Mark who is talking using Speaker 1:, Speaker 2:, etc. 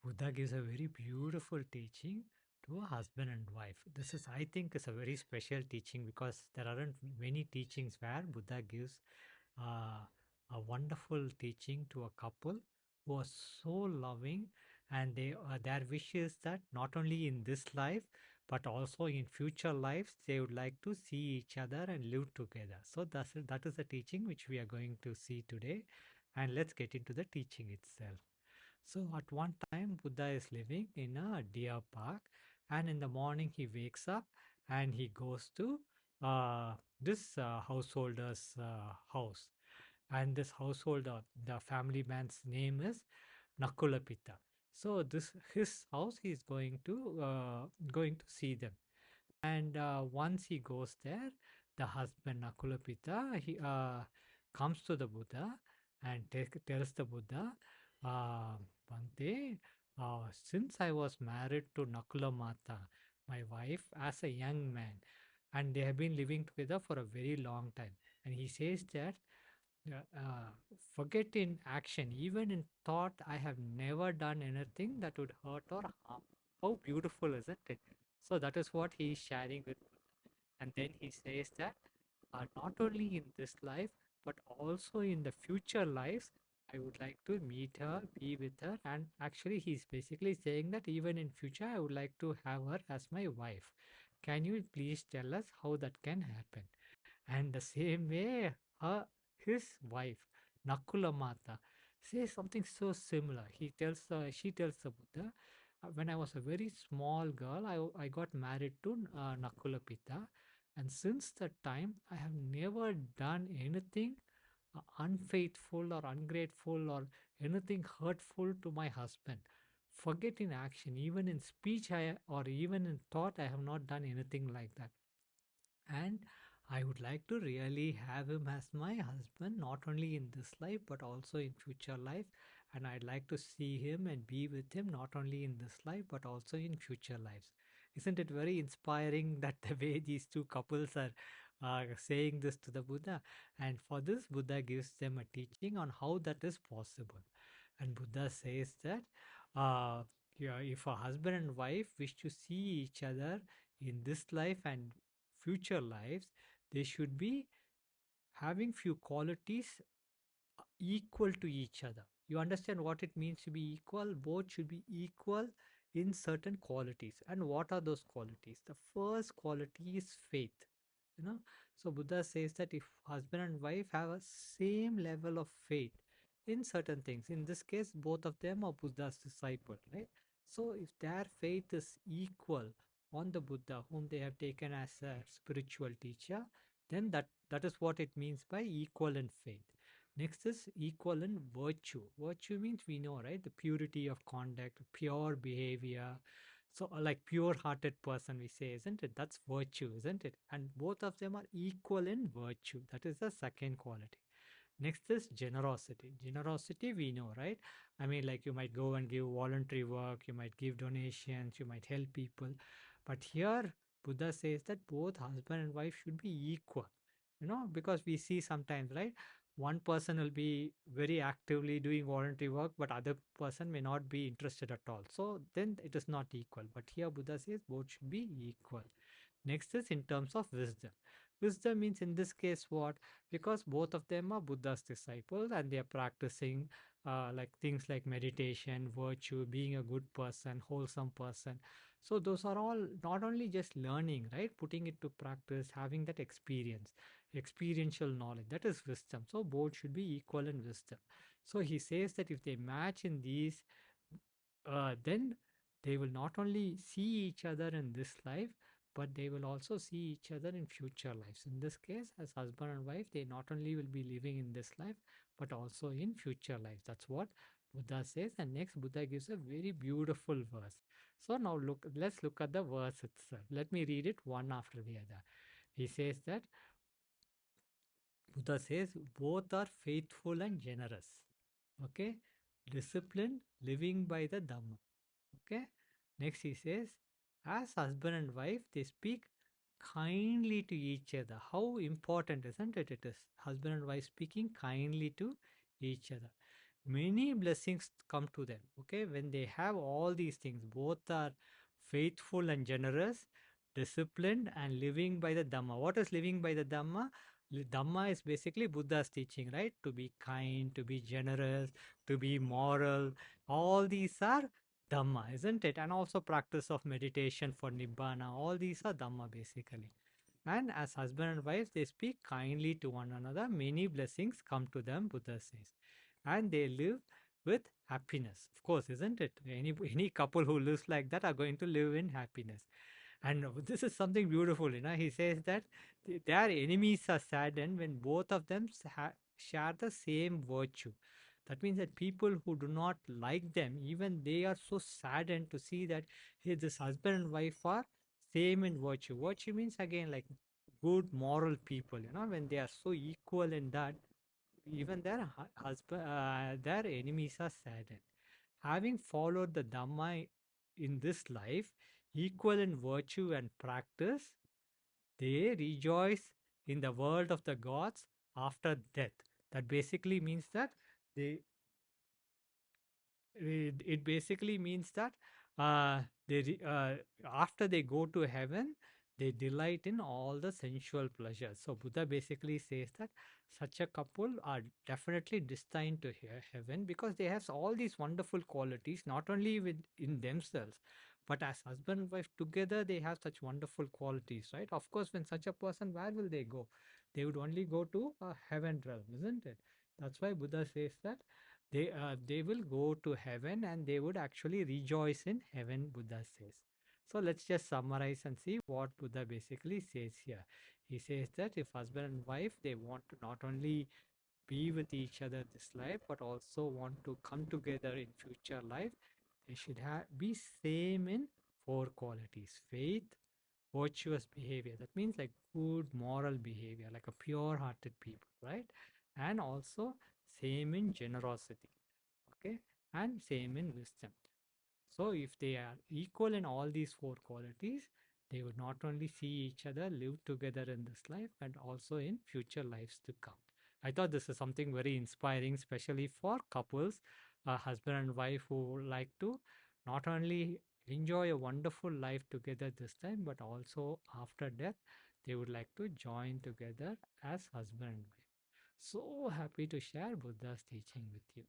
Speaker 1: Buddha gives a very beautiful teaching to a husband and wife. This is, I think, is a very special teaching because there aren't many teachings where Buddha gives uh, a wonderful teaching to a couple who are so loving, and their wish is that not only in this life but also in future lives they would like to see each other and live together. So that is the teaching which we are going to see today, and let's get into the teaching itself. So at one time, Buddha is living in a deer park, and in the morning he wakes up and he goes to this householder's house. And this householder, the family man's name is Nakulapitā. So this his house, he is going to see them. And once he goes there, the husband Nakulapitā, he comes to the Buddha and tells the Buddha, uh, Bhante, since I was married to Nakulamātā, my wife, as a young man, and they have been living together for a very long time. And he says that, forget in action, even in thought, I have never done anything that would hurt or harm. How beautiful, isn't it? So that is what he is sharing with. And then he says that not only in this life, but also in the future lives, I would like to meet her, be with her. And actually, he's basically saying that even in future, I would like to have her as my wife. Can you please tell us how that can happen? And the same way, his wife, Nakulamātā, says something so similar. She tells the Buddha, when I was a very small girl, I got married to Nakulapitā, and since that time, I have never done anything unfaithful or ungrateful or anything hurtful to my husband. Forget in action, even in speech, or even in thought, I have not done anything like that. And I would like to really have him as my husband, not only in this life but also in future life. And I'd like to see him and be with him not only in this life but also in future lives. Isn't it very inspiring that the way these two couples are saying this to the Buddha? And for this, Buddha gives them a teaching on how that is possible. And Buddha says that yeah, if a husband and wife wish to see each other in this life and future lives, they should be having few qualities equal to each other. You understand what it means to be equal? Both should be equal in certain qualities. And what are those qualities? The first quality is faith. You know, so Buddha says that if husband and wife have a same level of faith in certain things, in this case, both of them are Buddha's disciple, right? So if their faith is equal on the Buddha, whom they have taken as a spiritual teacher, then that is what it means by equal in faith. Next is equal in virtue. Virtue means we know, right? The purity of conduct, pure behavior. So, like pure-hearted person, we say, isn't it? That's virtue, isn't it? And both of them are equal in virtue. That is the second quality. Next is generosity. Generosity, we know, right? I mean, like you might go and give voluntary work, you might give donations, you might help people. But here, Buddha says that both husband and wife should be equal, because we see sometimes, right? One person will be very actively doing voluntary work, but other person may not be interested at all. So then it is not equal. But here, Buddha says both should be equal. Next is in terms of wisdom. Wisdom means in this case what? Because both of them are Buddha's disciples and they are practicing like things like meditation, virtue, being a good person, wholesome person. So those are all not only just learning, right? Putting it to practice, having that experience, experiential knowledge. That is wisdom. So both should be equal in wisdom. So he says that if they match in these, then they will not only see each other in this life, but they will also see each other in future lives. In this case, as husband and wife, they not only will be living in this life, but also in future life. That's what Buddha says. And next, Buddha gives a very beautiful verse. So now let's look at the verse itself. Let me read it one after the other. He says that Buddha says both are faithful and generous. Okay, disciplined, living by the Dhamma. Okay. Next he says, as husband and wife, they speak kindly to each other. How important, isn't it? It is husband and wife speaking kindly to each other. many blessings come to them. Okay, when they have all these things, both are faithful and generous, disciplined, and living by the Dhamma. What is living by the Dhamma? Dhamma is basically Buddha's teaching, right? To be kind, to be generous, to be moral. All these are Dhamma, isn't it? And also practice of meditation for Nibbana. All these are Dhamma basically. And as husband and wife, they speak kindly to one another. Many blessings come to them, Buddha says. And they live with happiness. Of course, isn't it? Any couple who lives like that are going to live in happiness. And this is something beautiful, He says that their enemies are saddened when both of them share the same virtue. That means that people who do not like them, even they are so saddened to see that hey, this husband and wife are same in virtue. Virtue means again like good moral people, when they are so equal in that, even their husband, their enemies are saddened. Having followed the Dhamma in this life, equal in virtue and practice, they rejoice in the world of the gods after death. That basically means that they it basically means that uh, after they go to heaven, they delight in all the sensual pleasures. So Buddha basically says that such a couple are definitely destined to heaven because they have all these wonderful qualities, not only in themselves, but as husband and wife together, they have such wonderful qualities, right? Of course, when such a person, where will they go? They would only go to a heaven realm, isn't it? That's why Buddha says that they will go to heaven and they would actually rejoice in heaven, Buddha says. So let's just summarize and see what Buddha basically says here. He says that if husband and wife, they want to not only be with each other this life but also want to come together in future life, they should be same in four qualities: faith, virtuous behavior, that means like good moral behavior, like a pure hearted people, right? And also same in generosity, okay, and same in wisdom. So if they are equal in all these four qualities, they would not only see each other live together in this life and also in future lives to come. I thought this is something very inspiring, especially for couples, husband and wife, who would like to not only enjoy a wonderful life together this time, but also after death, they would like to join together as husband and wife. So happy to share Buddha's teaching with you.